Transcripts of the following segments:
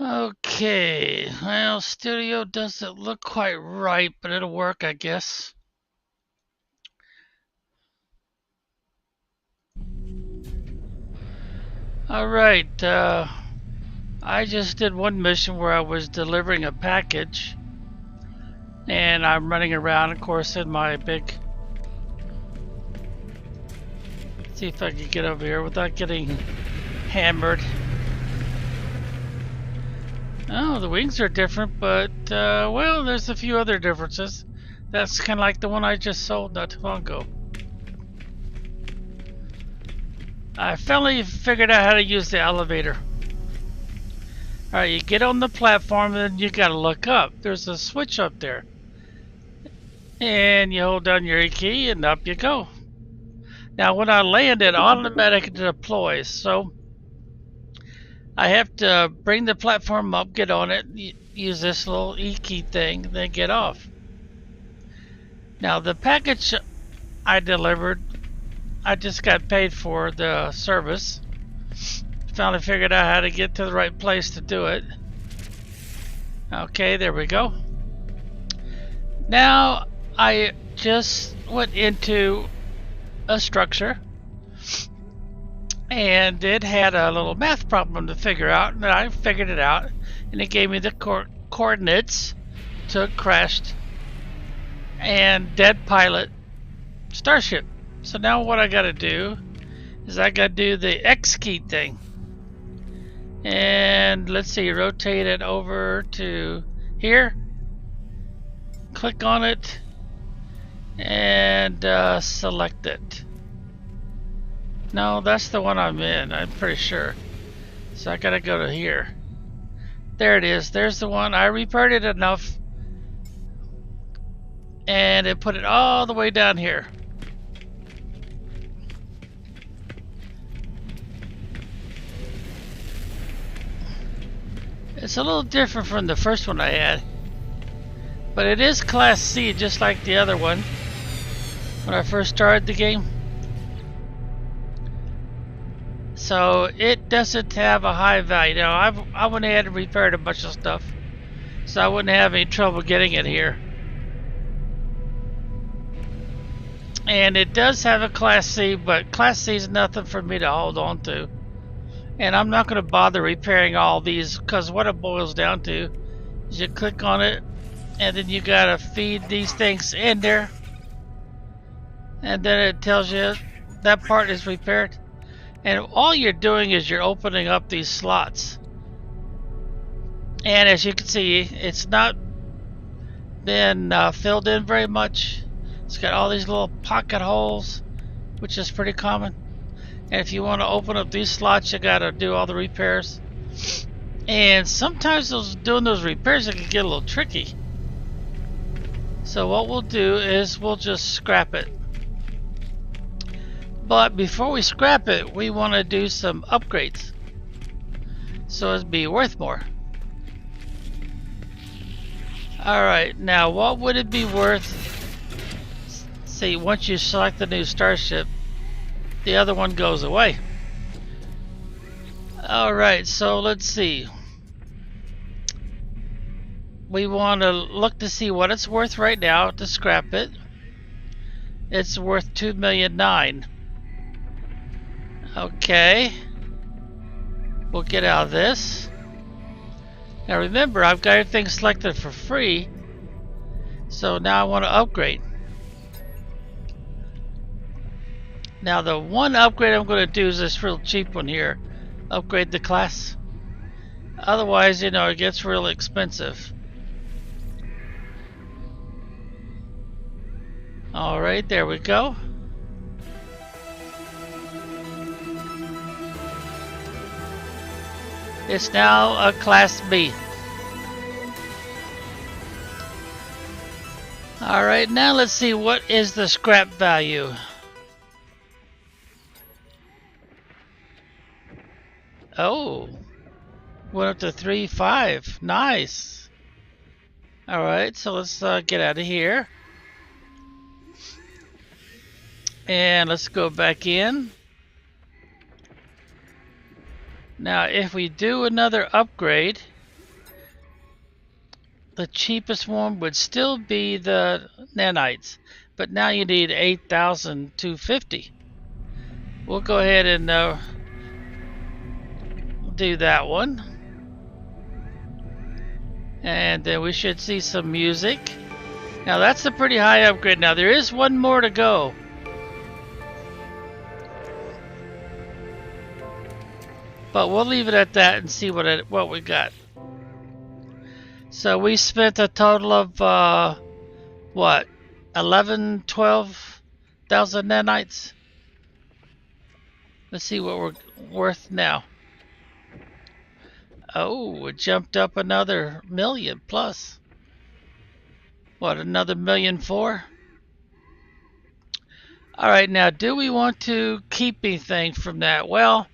Okay, well, studio doesn't look quite right, but it'll work, I guess. All right, I just did one mission where I was delivering a package, and I'm running around, of course, in my big. See if I can get over here without getting hammered. Oh, the wings are different, but, well, there's a few other differences. That's kind of like the one I just sold not too long ago. I finally figured out how to use the elevator. Alright, you get on the platform and then you gotta look up. There's a switch up there. And you hold down your E key and up you go. Now when I land, it automatically deploys. So I have to bring the platform up, get on it, use this little E key thing, then get off. Now the package I delivered, I just got paid for the service. Finally figured out how to get to the right place to do it. Okay, there we go. Now I just went into a structure and it had a little math problem to figure out, and I figured it out, and it gave me the coordinates to crashed and dead pilot starship. So now what I gotta do is I gotta do the X key thing, and let's see, rotate it over to here, click on it, and select it. No, that's the one I'm in, I'm pretty sure. So I gotta go to here. There it is, there's the one. I repaired it enough and it put it all the way down here. It's a little different from the first one I had, but it is Class C just like the other one when I first started the game. So it doesn't have a high value. Now I went ahead and repaired a bunch of stuff, so I wouldn't have any trouble getting it here. And it does have a Class C, but Class C is nothing for me to hold on to. And I'm not going to bother repairing all these, because what it boils down to is you click on it, and then you got to feed these things in there, and then it tells you that part is repaired. And all you're doing is you're opening up these slots. And as you can see, it's not been filled in very much. It's got all these little pocket holes, which is pretty common. And if you want to open up these slots, you gotta do all the repairs. And sometimes doing those repairs, it can get a little tricky. So what we'll do is we'll just scrap it. But before we scrap it, we want to do some upgrades, so it'd be worth more. Alright, now what would it be worth? See, once you select the new starship, the other one goes away. Alright, so let's see. We want to look to see what it's worth right now to scrap it. It's worth $2,000,009. Okay, we'll get out of this. Now remember, I've got everything selected for free, so now I want to upgrade. Now the one upgrade I'm going to do is this real cheap one here, upgrade the class. Otherwise, you know, it gets real expensive. Alright, there we go. It's now a Class B. Alright, now let's see what is the scrap value. Oh, went up to 3.5. Nice. Alright, so let's get out of here. And let's go back in. Now if we do another upgrade, the cheapest one would still be the nanites, but now you need 8,250. We'll go ahead and do that one. And then we should see some music. Now that's a pretty high upgrade. Now there is one more to go. But we'll leave it at that and see what we got. So we spent a total of what, 12,000 nanites. Let's see what we're worth now. Oh, it jumped up another million plus. What, another 1,000,004? Alright, now do we want to keep anything from that? Well,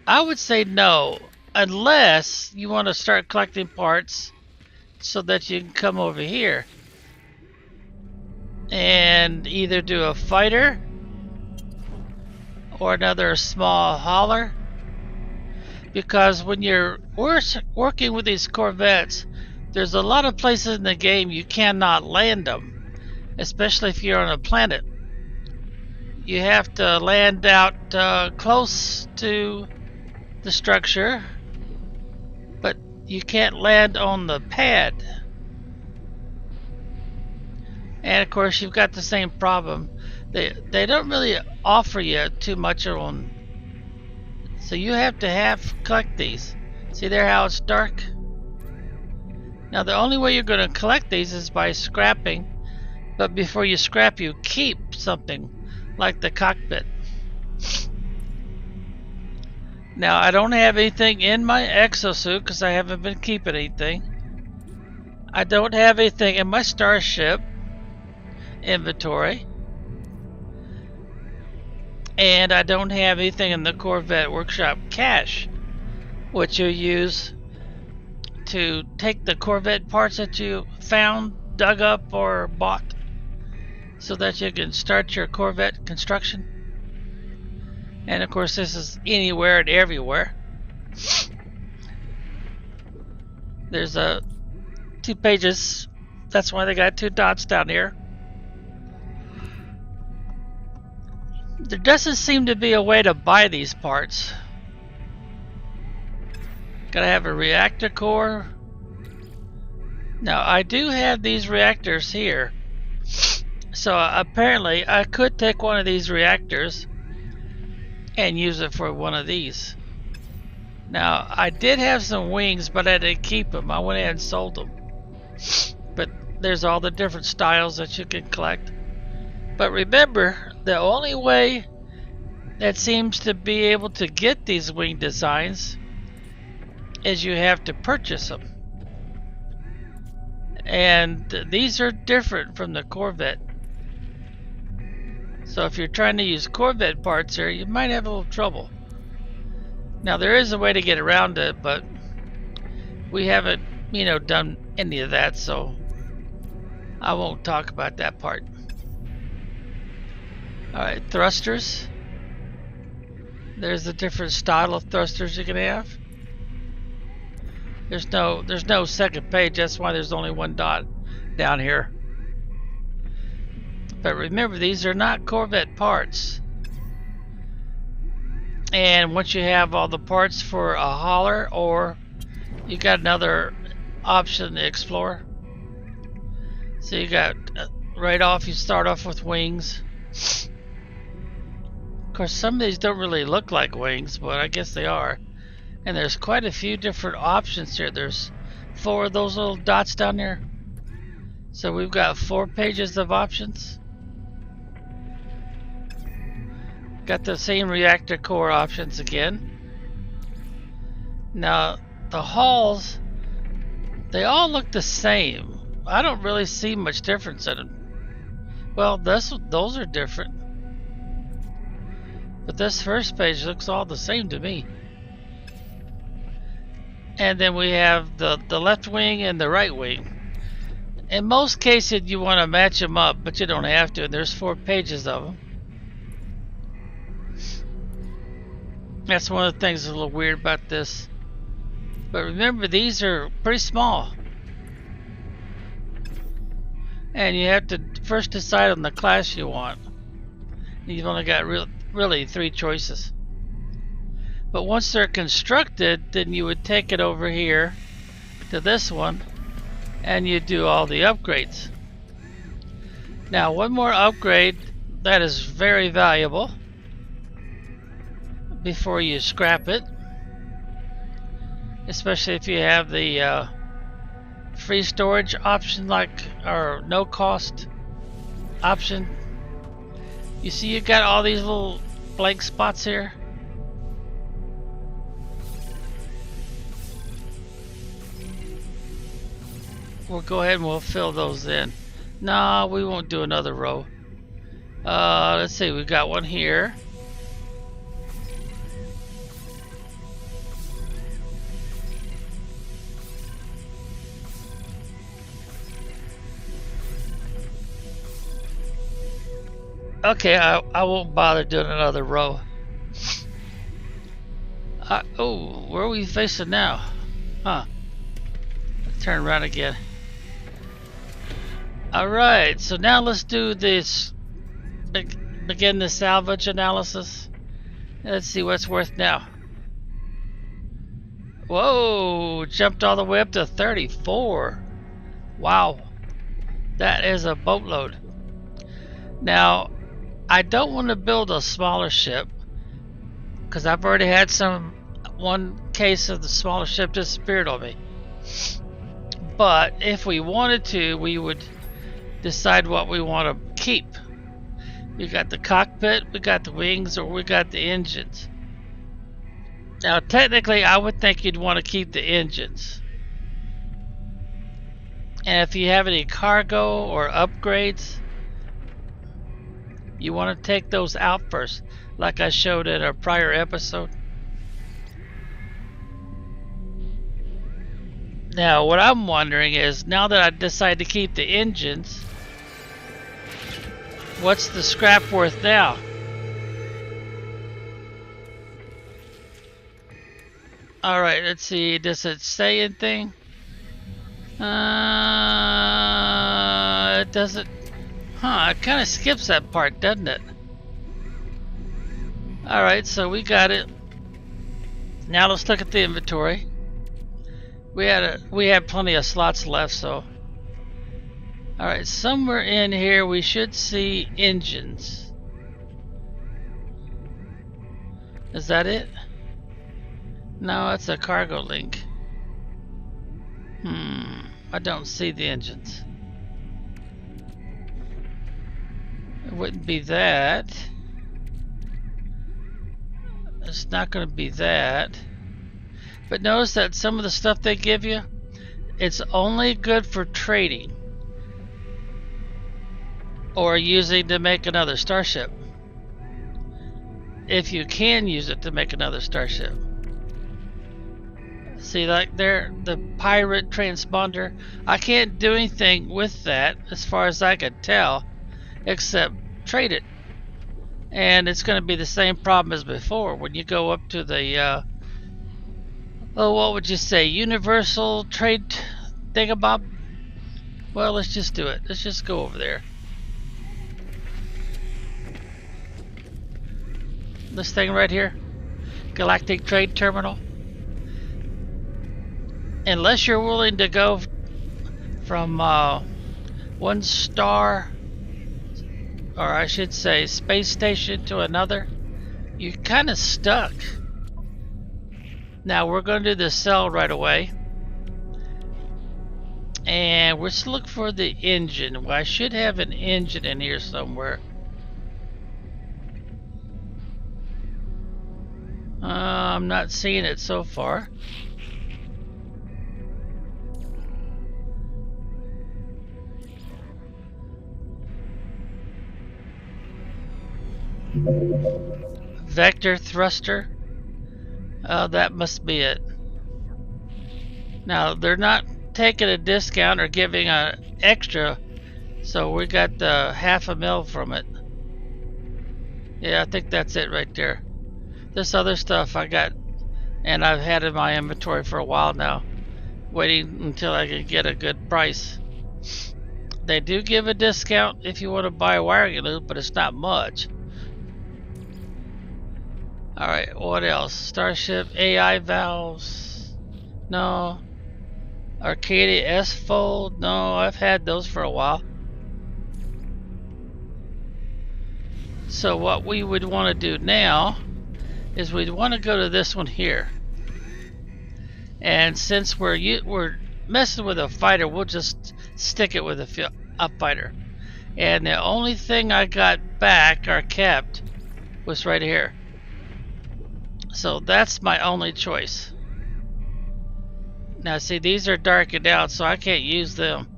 I would say no, unless you want to start collecting parts so that you can come over here and either do a fighter or another small hauler. Because when you're working with these Corvettes, there's a lot of places in the game you cannot land them, especially if you're on a planet. You have to land out close to the structure, but you can't land on the pad. And of course you've got the same problem. They don't really offer you too much on, so you have to collect these. See there how it's dark? Now the only way you're going to collect these is by scrapping, but before you scrap you keep something like the cockpit. Now I don't have anything in my exosuit because I haven't been keeping anything. I don't have anything in my starship inventory. And I don't have anything in the Corvette Workshop cache, which you use to take the Corvette parts that you found, dug up, or bought so that you can start your Corvette construction. And of course this is anywhere and everywhere. There's 2 pages. That's why they got 2 dots down here. There doesn't seem to be a way to buy these parts. Gotta have a reactor core. Now I do have these reactors here. So apparently I could take one of these reactors and use it for one of these. Now I did have some wings, but I didn't keep them. I went ahead and sold them. But there's all the different styles that you can collect. But remember, the only way that seems to be able to get these wing designs is you have to purchase them. And these are different from the Corvette. So if you're trying to use Corvette parts here, you might have a little trouble. Now there is a way to get around it, but we haven't, done any of that, so I won't talk about that part. Alright, thrusters. There's a different style of thrusters you can have. There's no second page, that's why there's only 1 dot down here. But remember, these are not Corvette parts. And once you have all the parts for a hauler, or you got another option to explore. So you got right off, you start off with wings. Of course, some of these don't really look like wings, but I guess they are. And there's quite a few different options here. There's 4 of those little dots down there. So we've got 4 pages of options. Got the same reactor core options again. Now the hulls, they all look the same. I don't really see much difference in them. Well, those are different. But this first page looks all the same to me. And then we have the left wing and the right wing. In most cases you want to match them up, but you don't have to. And there's 4 pages of them. That's one of the things that's a little weird about this. But remember, these are pretty small. And you have to first decide on the class you want. You've only got really 3 choices. But once they're constructed, then you would take it over here to this one and you do all the upgrades. Now, one more upgrade that is very valuable before you scrap it, especially if you have the free storage option, or no cost option. You see you got all these little blank spots here. We'll go ahead and we'll fill those in. No, we won't do another row. Let's see, we got one here. Okay, I won't bother doing another row. Oh, where are we facing now? Huh. Let's turn around again. Alright, so now let's do this. Begin the salvage analysis. Let's see what's worth now. Whoa, jumped all the way up to 34. Wow, that is a boatload. Now, I don't want to build a smaller ship because I've already had one case of the smaller ship disappeared on me. But if we wanted to, we would decide what we want to keep. We got the cockpit, we got the wings, or we got the engines. Now, technically, I would think you'd want to keep the engines. And if you have any cargo or upgrades, you want to take those out first, like I showed in a prior episode. Now, what I'm wondering is, now that I decide to keep the engines, what's the scrap worth now? Alright, let's see, does it say anything? It doesn't. Huh, it kind of skips that part, doesn't it? Alright, so we got it. Now let's look at the inventory. We had plenty of slots left, so. Alright, somewhere in here we should see engines. Is that it? No, it's a cargo link. I don't see the engines. It wouldn't be that. It's not going to be that. But notice that some of the stuff they give you, it's only good for trading or using to make another starship. If you can use it to make another starship. See, like there, the pirate transponder, I can't do anything with that as far as I can tell, except trade it. And it's going to be the same problem as before when you go up to the what would you say, universal trade thingamabob? Well, let's just do it. Let's just go over there. This thing right here, Galactic Trade Terminal. Unless you're willing to go from one star, or I should say space station, to another, you're kind of stuck. Now we're going to do the cell right away, and we're just looking for the engine. Well, I should have an engine in here somewhere. I'm not seeing it so far. Vector thruster. That must be it. Now they're not taking a discount or giving an extra, so we got the $500,000 from it. Yeah, I think that's it right there. This other stuff I got and I've had it in my inventory for a while now, waiting until I can get a good price. They do give a discount if you want to buy wiring loop, but it's not much. Alright, what else? Starship AI valves? No. Arcadia S-Fold? No, I've had those for a while. So what we would want to do now is we'd want to go to this one here. And since we're messing with a fighter, we'll just stick it with a fighter. And the only thing I got back or kept was right here. So that's my only choice. Now see, these are darkened out, so I can't use them.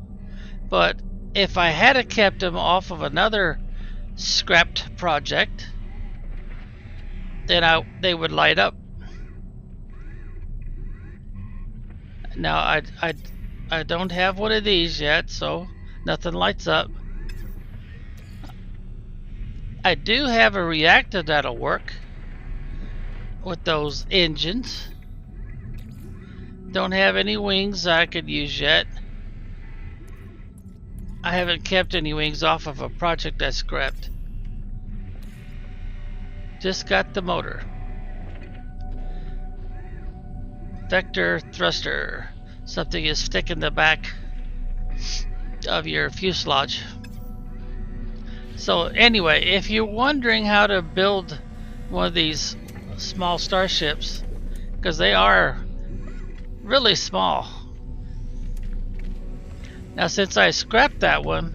But if I had kept them off of another scrapped project, then they would light up. Now I don't have one of these yet, so nothing lights up. I do have a reactor that'll work with those engines. Don't have any wings I could use yet. I haven't kept any wings off of a project I scrapped. Just got the motor. Vector thruster. Something is sticking the back of your fuselage. So anyway, if you're wondering how to build one of these small starships, because they are really small. Now since I scrapped that one,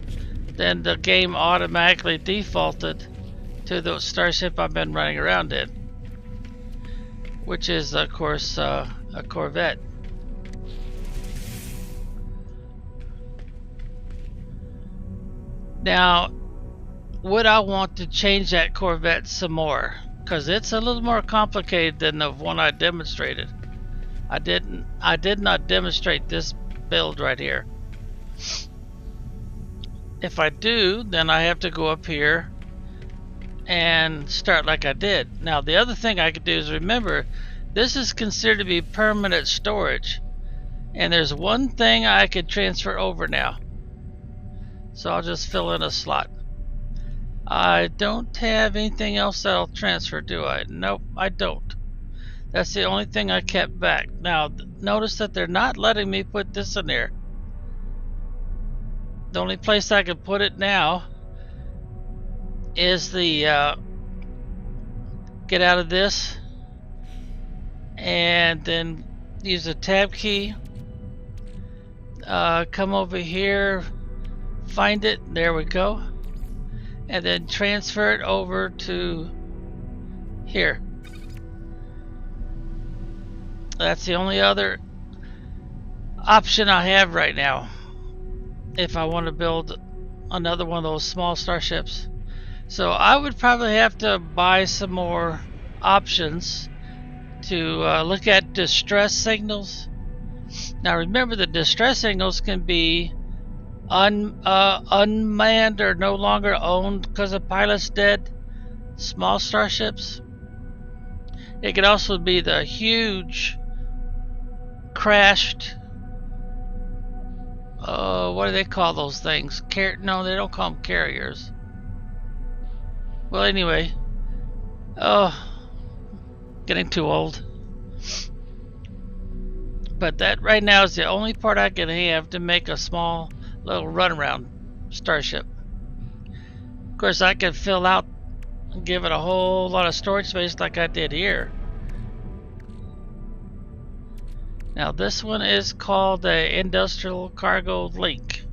then the game automatically defaulted to the starship I've been running around in, which is of course a Corvette. Now would I want to change that Corvette some more? Because it's a little more complicated than the one I demonstrated. I did not demonstrate this build right here. If I do, then I have to go up here and start like I did. Now the other thing I could do is, remember, this is considered to be permanent storage, and there's one thing I could transfer over now. So I'll just fill in a slot. I don't have anything else that'll transfer, do I? Nope, I don't. That's the only thing I kept back. Now, notice that they're not letting me put this in there. The only place I can put it now is the get out of this and then use the tab key. Come over here, find it, there we go. And then transfer it over to here. That's the only other option I have right now if I want to build another one of those small starships. So I would probably have to buy some more options to look at distress signals. Now remember, the distress signals can be unmanned or no longer owned because the pilot's dead small starships. It could also be the huge crashed, what do they call those things? No, they don't call them carriers. Well, anyway, getting too old. But that right now is the only part I can have to make a small little runaround starship. Of course, I can fill out and give it a whole lot of storage space like I did here. Now this one is called the Industrial Cargo Link,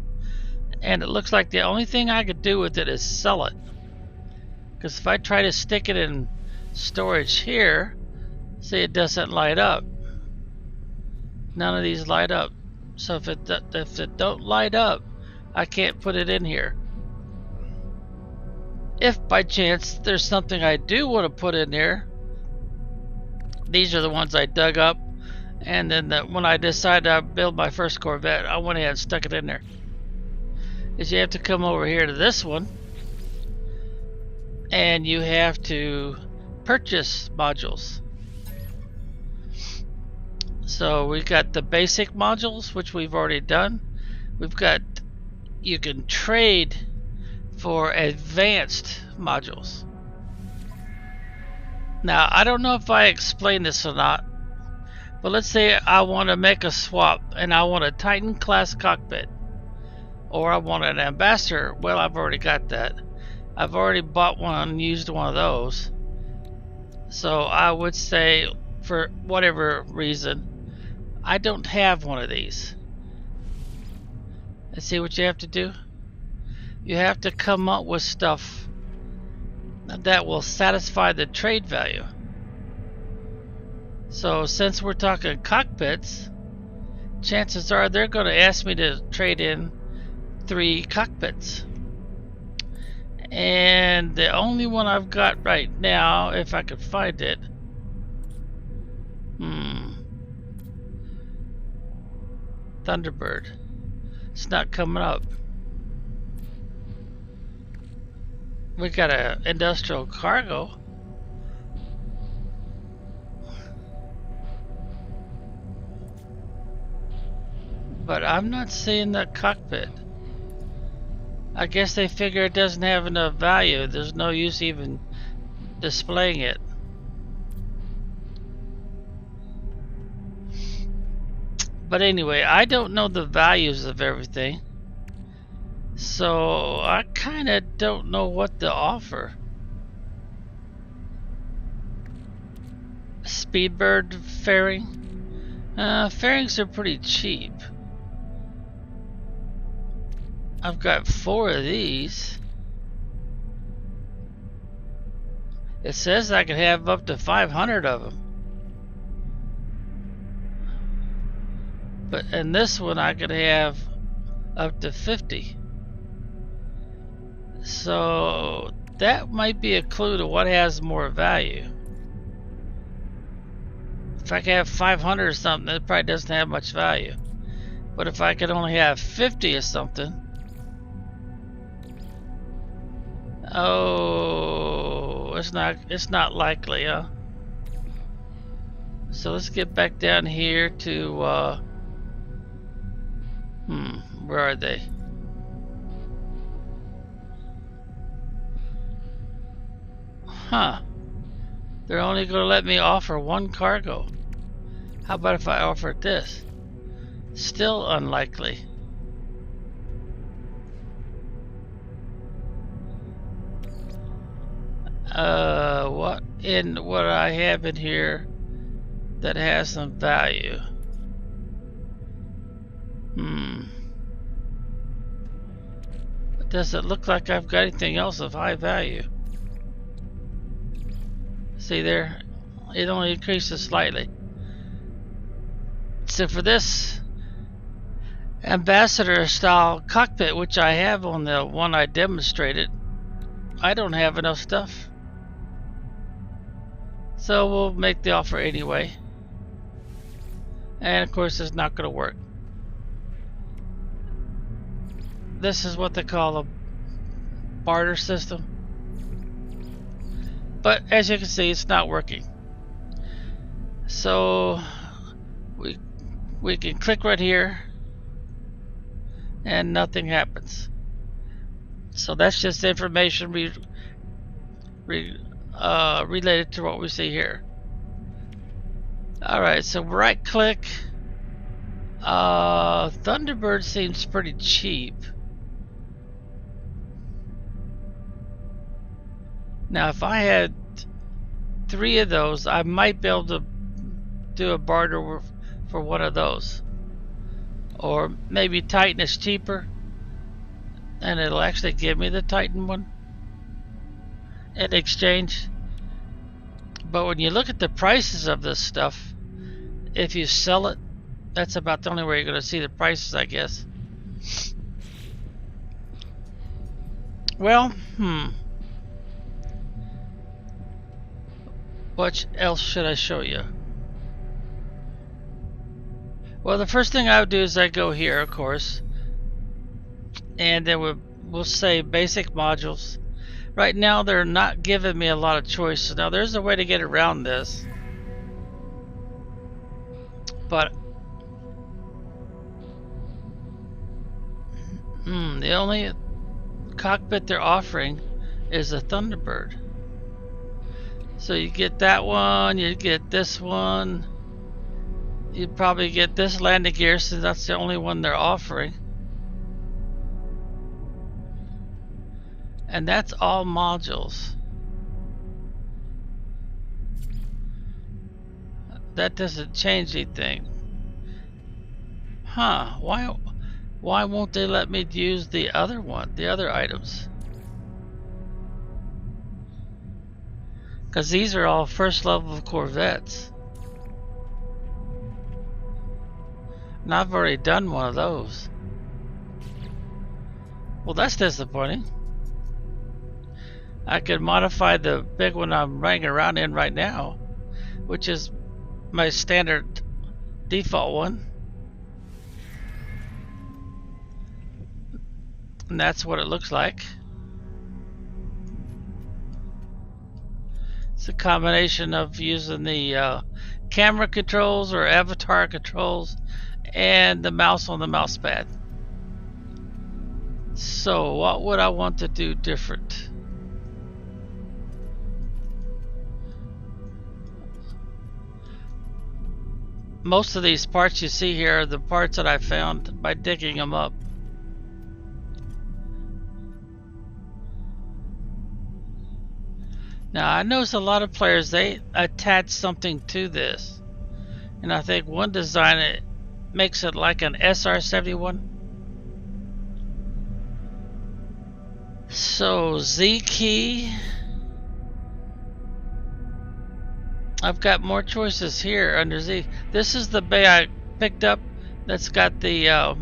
and it looks like the only thing I could do with it is sell it, because if I try to stick it in storage here, see, it doesn't light up. None of these light up. So if it don't light up, I can't put it in here. If by chance there's something I do want to put in there, these are the ones I dug up, and then when I decided to build my first Corvette, I went ahead and stuck it in there. Is you have to come over here to this one, and you have to purchase modules. So we got the basic modules, which we've already done. We've got, you can trade for advanced modules. Now, I don't know if I explained this or not, but let's say I want to make a swap and I want a Titan class cockpit, or I want an Ambassador. Well, I've already got that. I've already bought one and used one of those. So I would say, for whatever reason, I don't have one of these. And see what you have to do? You have to come up with stuff that will satisfy the trade value. So since we're talking cockpits, chances are they're going to ask me to trade in 3 cockpits. And the only one I've got right now, if I could find it, Thunderbird. It's not coming up. We got a industrial cargo. But I'm not seeing that cockpit. I guess they figure it doesn't have enough value. There's no use even displaying it. But anyway, I don't know the values of everything. So I kind of don't know what to offer. Speedbird fairing. Fairings are pretty cheap. I've got 4 of these. It says I can have up to 500 of them. But in this one I could have up to 50. So that might be a clue to what has more value. If I could have 500 or something, it probably doesn't have much value. But if I could only have 50 or something, oh, it's not likely, huh? So let's get back down here to where are they? Huh. They're only going to let me offer 1 cargo. How about if I offered this? Still unlikely. What I have in here that has some value? Does it look like I've got anything else of high value? See there, it only increases slightly. So for this Ambassador style cockpit, which I have on the one I demonstrated, I don't have enough stuff. So we'll make the offer anyway. And of course it's not going to work. This is what they call a barter system. But as you can see, it's not working. So we can click right here and nothing happens. So that's just information related to what we see here. Alright, so right click. Thunderbird seems pretty cheap. Now if I had 3 of those, I might be able to do a barter for one of those. Or maybe Titan is cheaper and it'll actually give me the Titan one in exchange. But when you look at the prices of this stuff, if you sell it, that's about the only way you're going to see the prices, I guess. Well, what else should I show you? Well, the first thing I would do is I go here, of course, and then we'll say basic modules. Right now they're not giving me a lot of choice. Now there's a way to get around this. But the only cockpit they're offering is a Thunderbird. So you get that one, you get this one, you probably get this landing gear since that's the only one they're offering. And that's all modules. That doesn't change anything. Huh, why won't they let me use the other one, the other items? Because these are all first level Corvettes. And I've already done one of those. Well, that's disappointing. I could modify the big one I'm running around in right now, which is my standard default one. And that's what it looks like. It's a combination of using the camera controls or avatar controls and the mouse on the mouse pad. So what would I want to do different? Most of these parts you see here are the parts that I found by digging them up. Now I notice a lot of players, they attach something to this, and I think one design it makes it like an SR-71. So Z key, I've got more choices here under Z. This is the bay I picked up that's got the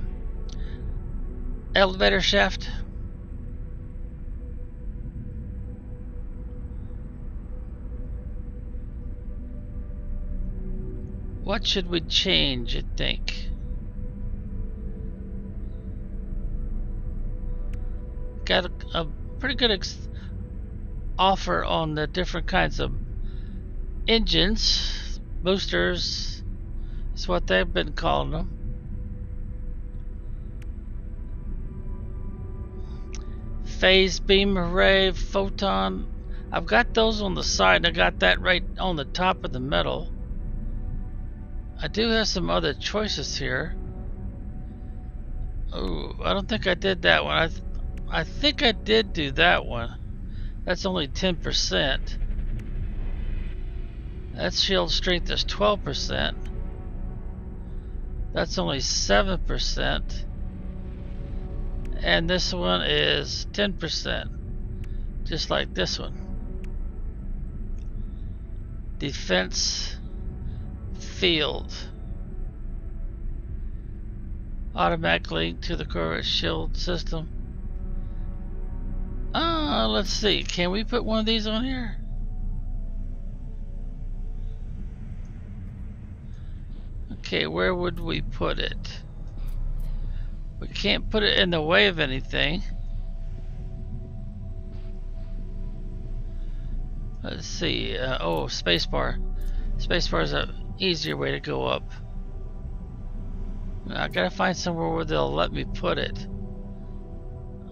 elevator shaft. What should we change, you think? Got a pretty good offer on the different kinds of engines. Boosters is what they've been calling them. Phase beam array, photon. I've got those on the side, and I got that right on the top of the metal. I do have some other choices here. Oh, I don't think I did that one. I think I did do that one. That's only 10%. That shield strength is 12%. That's only 7%. And this one is 10%. Just like this one. Defense field. Automatic link to the Corvette shield system. Let's see. Can we put one of these on here? Okay, where would we put it? We can't put it in the way of anything. Let's see. Oh, spacebar. Spacebar is an easier way to go up. I gotta find somewhere where they'll let me put it.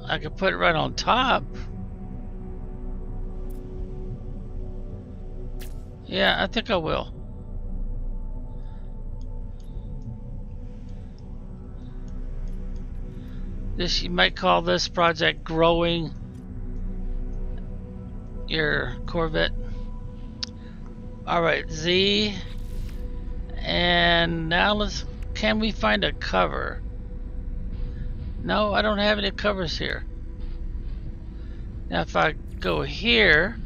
I could put it right on top. Yeah, I think I will. This, you might call this project growing your Corvette. Alright, Z. And now can we find a cover? No, I don't have any covers here. Now if I go here,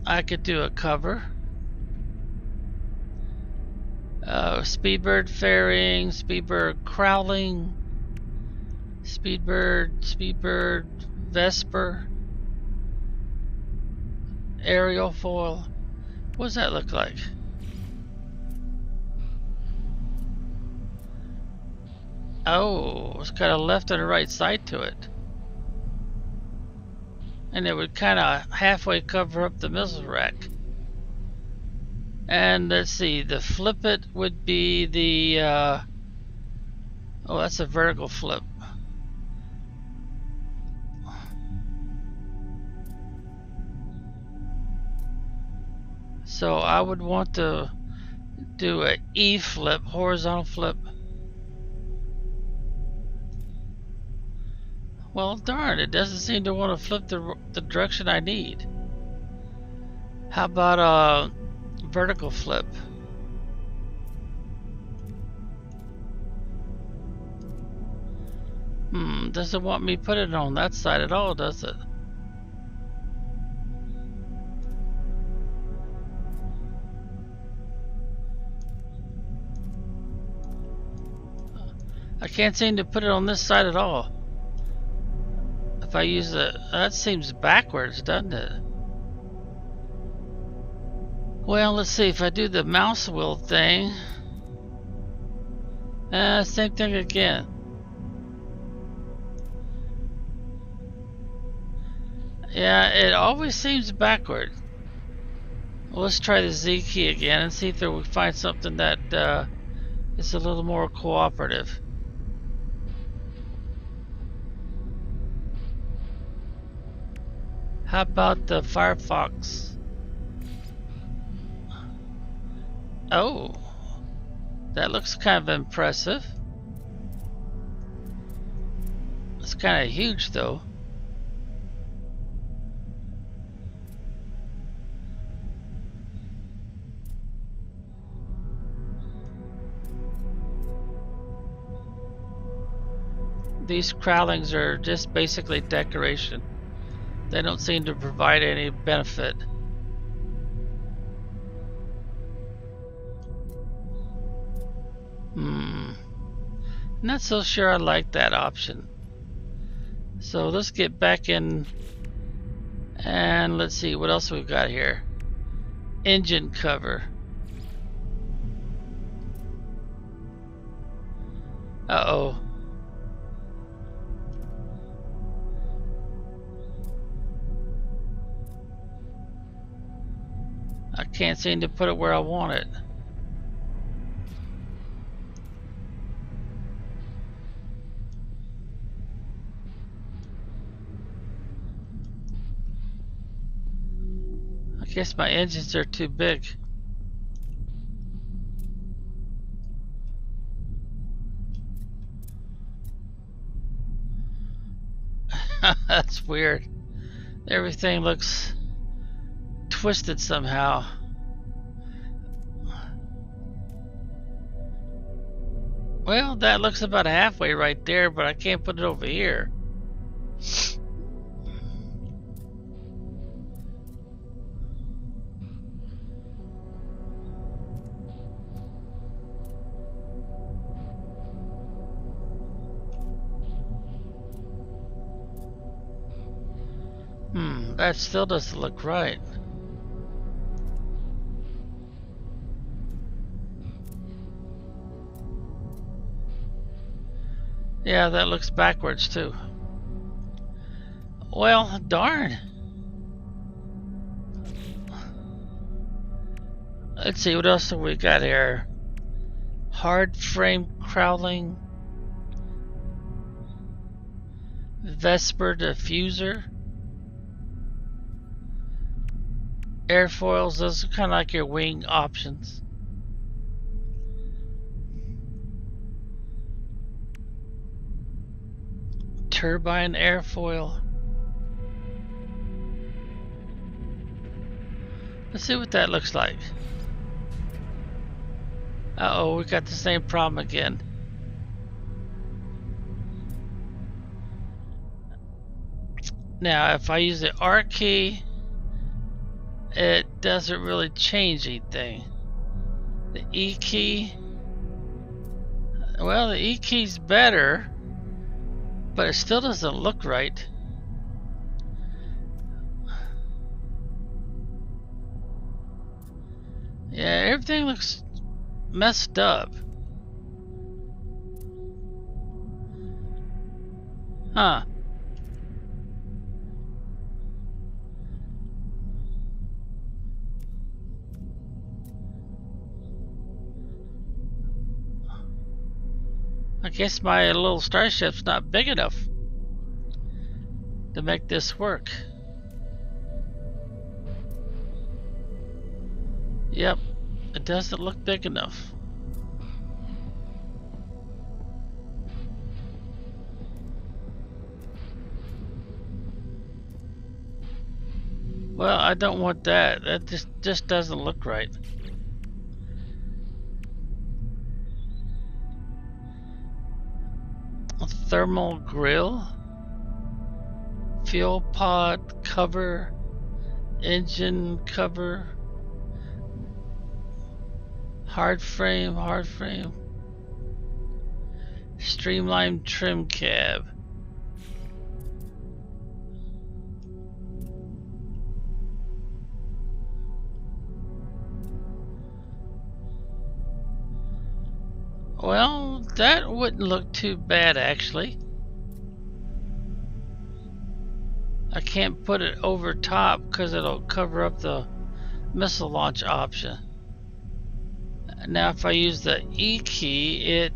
I could do a cover. Speedbird fairing, Speedbird crawling, Speedbird Vesper, aerial foil. What does that look like? Oh, it's got a left and a right side to it. And it would kind of halfway cover up the missile rack. And let's see, the flip it would be the, oh, that's a vertical flip. So I would want to do a E flip, horizontal flip. Well, darn, it doesn't seem to want to flip the direction I need. How about a vertical flip? Doesn't want me to put it on that side at all, does it? I can't seem to put it on this side at all. If I use it, that seems backwards, doesn't it? Well, let's see, if I do the mouse wheel thing, same thing again. Yeah, it always seems backward. Well, let's try the Z key again and see if we find something that is a little more cooperative. How about the Firefox? Oh, that looks kind of impressive. It's kind of huge though. These crowlings are just basically decoration. They don't seem to provide any benefit. Not so sure I like that option. So let's get back in and let's see what else we've got here. Engine cover. Uh-oh. I can't seem to put it where I want it. I guess my engines are too big. That's weird. Everything looks twisted somehow. Well, that looks about halfway right there, but I can't put it over here. That still doesn't look right. Yeah, that looks backwards too. Well, darn. Let's see, what else have we got here? Hard frame crowling. Vesper diffuser. Airfoils, those are kind of like your wing options. Turbine airfoil. Let's see what that looks like. Uh-oh, we got the same problem again. Now, if I use the R key, it doesn't really change anything. The E key, well, the E key's better, but it still doesn't look right. Yeah, everything looks messed up. Huh. guess my little starship's not big enough to make this work. Yep, it doesn't look big enough. Well, I don't want that. That just doesn't look right. A thermal grill, fuel pod cover, engine cover, hard frame, streamlined trim cab. Well, that wouldn't look too bad actually. I can't put it over top because it'll cover up the missile launch option. Now if I use the E key, it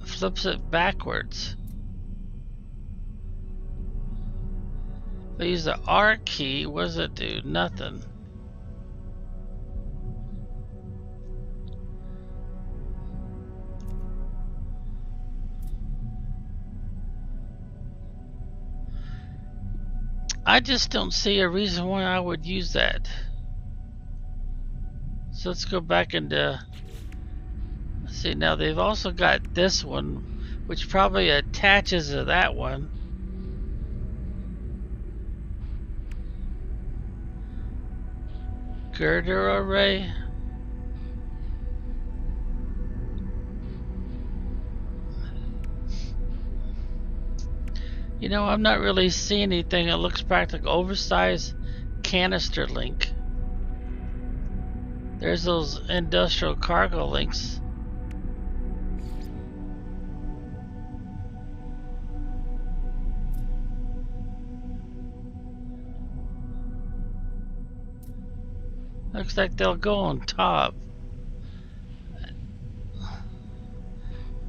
flips it backwards. If I use the R key, what does it do? Nothing. I just don't see a reason why I would use that. So let's go back into, let's see, now they've also got this one, which probably attaches to that one. Girder array. You know, I'm not really seeing anything that looks practical. Oversized canister link. There's those industrial cargo links. Looks like they'll go on top.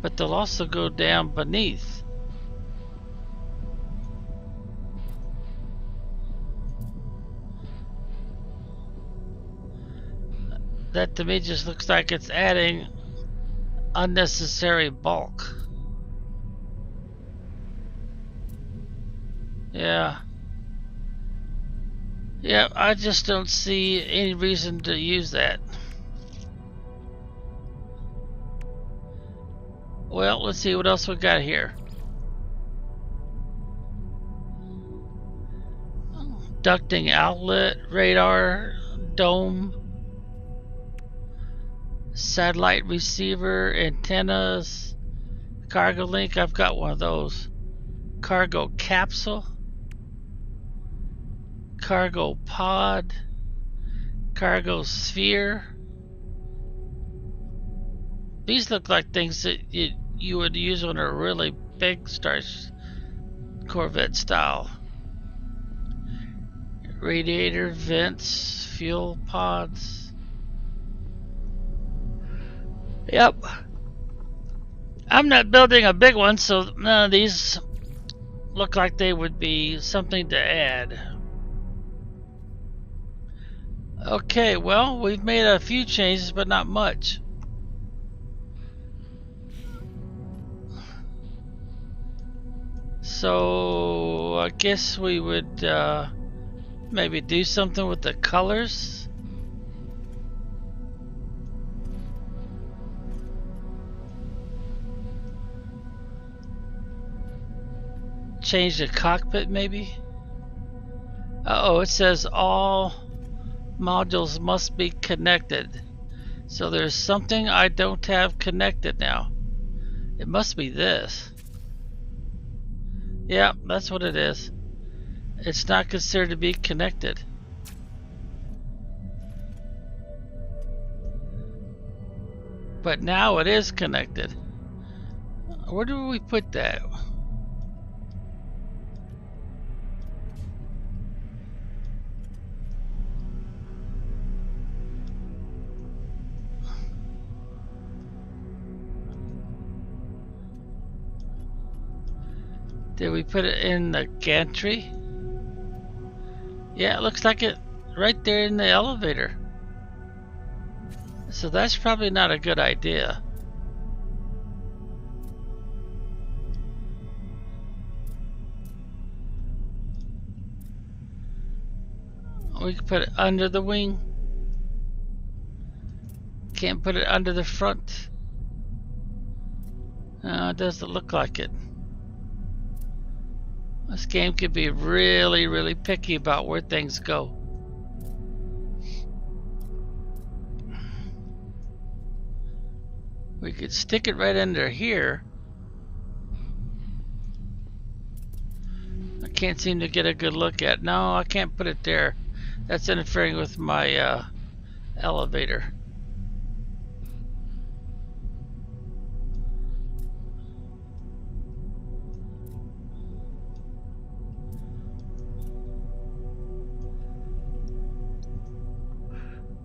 But they'll also go down beneath. That to me just looks like it's adding unnecessary bulk. Yeah. Yeah, I just don't see any reason to use that. Well, let's see what else we got here. Ducting outlet, radar, dome, satellite receiver, antennas, cargo link. I've got one of those. Cargo capsule, cargo pod, cargo sphere. These look like things that you would use on a really big Corvette style. Radiator vents, fuel pods. Yep. I'm not building a big one, so none of these look like they would be something to add. Okay, well, we've made a few changes, but not much. So I guess we would maybe do something with the colors. Change the cockpit maybe. Uh-oh, it says all modules must be connected. So there's something I don't have connected now. It must be this. Yeah, that's what it is. It's not considered to be connected. But now it is connected. Where do we put that? Did we put it in the gantry? Yeah, it looks like it right there in the elevator. So that's probably not a good idea. We can put it under the wing. Can't put it under the front. It doesn't look like it. This game could be really, really picky about where things go. We could stick it right under here. I can't seem to get a good look at. No, I can't put it there. That's interfering with my elevator.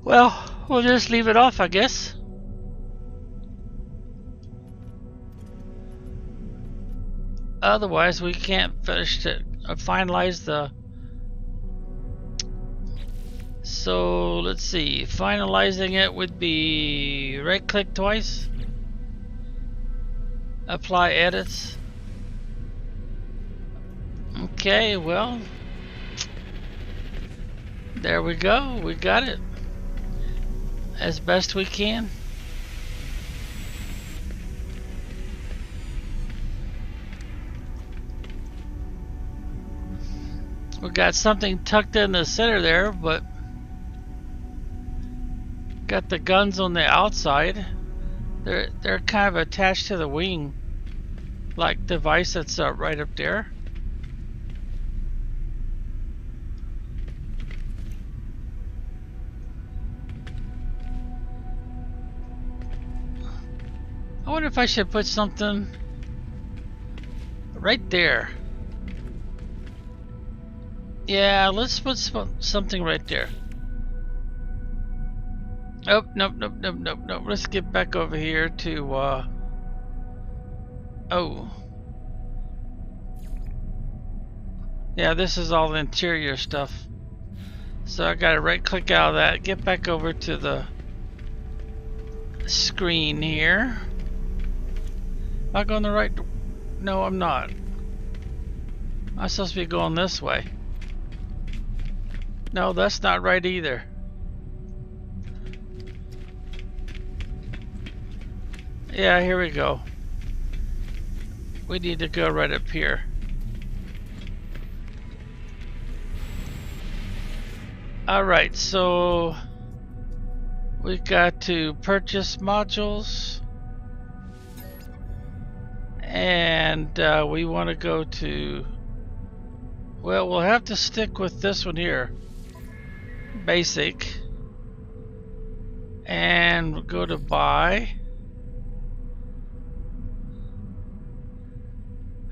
Well, we'll just leave it off, I guess. Otherwise, we can't finish it or finalize the. So let's see. Finalizing it would be right-click twice. Apply edits. Okay, well, there we go. We got it as best we can. We got something tucked in the center there, but got the guns on the outside. They're kind of attached to the wing, like device that's right up there. I wonder if I should put something right there. Yeah, let's put something right there. Oh, nope. Let's get back over here to, oh. Yeah, this is all interior stuff. So I gotta right click out of that, get back over to the screen here. Am I going the right? No, I'm not. I'm supposed to be going this way. No, that's not right either. Yeah, here we go. We need to go right up here. Alright, so we got to purchase modules, and we want to go to, well, we'll have to stick with this one here, basic, and we'll go to buy.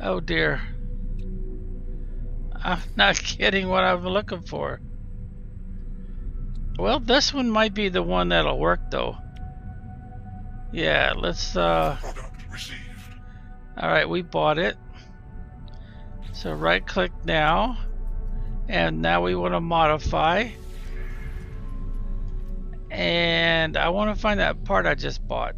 Oh dear, I'm not getting what I'm looking for. Well, this one might be the one that'll work though. Yeah, let's alright, we bought it. So right click now, and now we want to modify, and I want to find that part I just bought.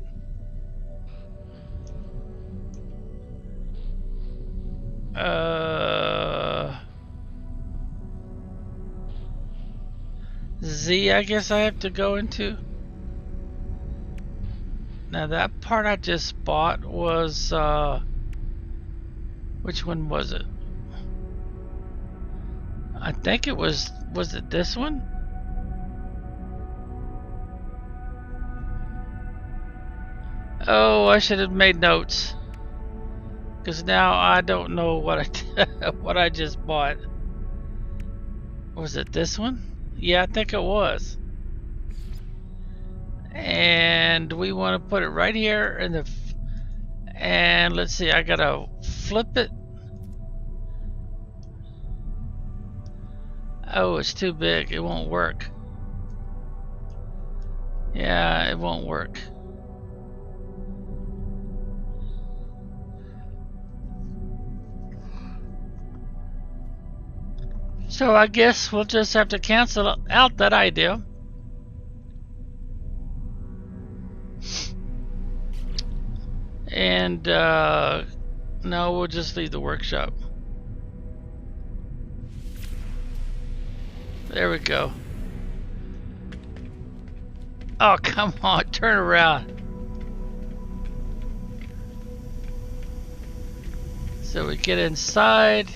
Z, I guess I have to go into. Now that part I just bought was, which one was it? I think it was it this one? Oh, I should have made notes, because now I don't know what what I just bought. Was it this one? Yeah, I think it was. And we want to put it right here in the, and let's see, I gotta flip it. Oh, it's too big, it won't work. Yeah, it won't work. So I guess we'll just have to cancel out that idea. And no, we'll just leave the workshop. There we go. Oh, come on, turn around. So we get inside.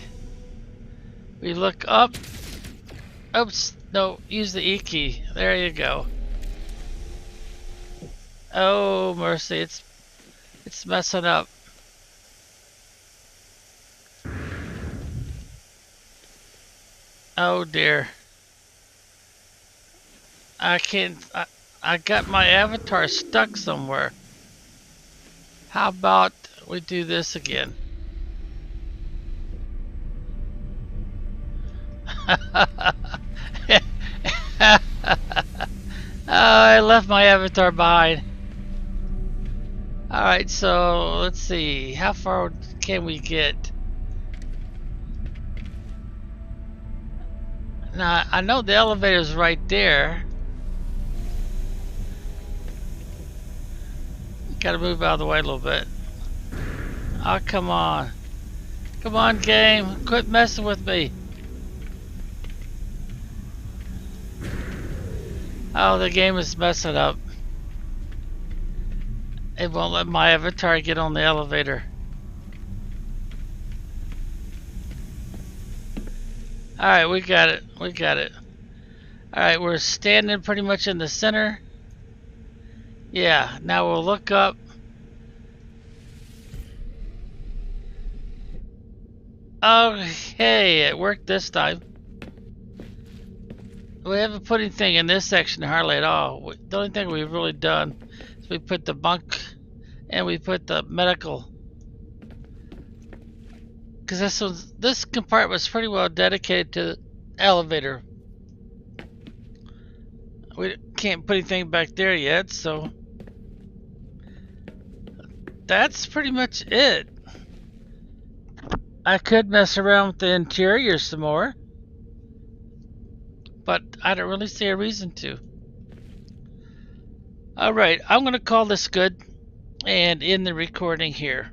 We look up. Oops, no, use the E key. There you go. Oh, mercy, it's messing up. Oh dear. I can't, I got my avatar stuck somewhere. How about we do this again? I left my avatar behind. Alright, so let's see. How far can we get? Now, I know the elevator's right there. Gotta move out of the way a little bit. Oh, come on. Come on, game. Quit messing with me. Oh, the game is messing up. It won't let my avatar get on the elevator. Alright, we got it. We got it. Alright, we're standing pretty much in the center. Yeah, now we'll look up. Okay, it worked this time. We haven't put anything in this section hardly at all. The only thing we've really done is we put the bunk and we put the medical. Because this compartment was pretty well dedicated to the elevator. We can't put anything back there yet, so that's pretty much it. I could mess around with the interior some more, but I don't really see a reason to. Alright, I'm going to call this good and end the recording here.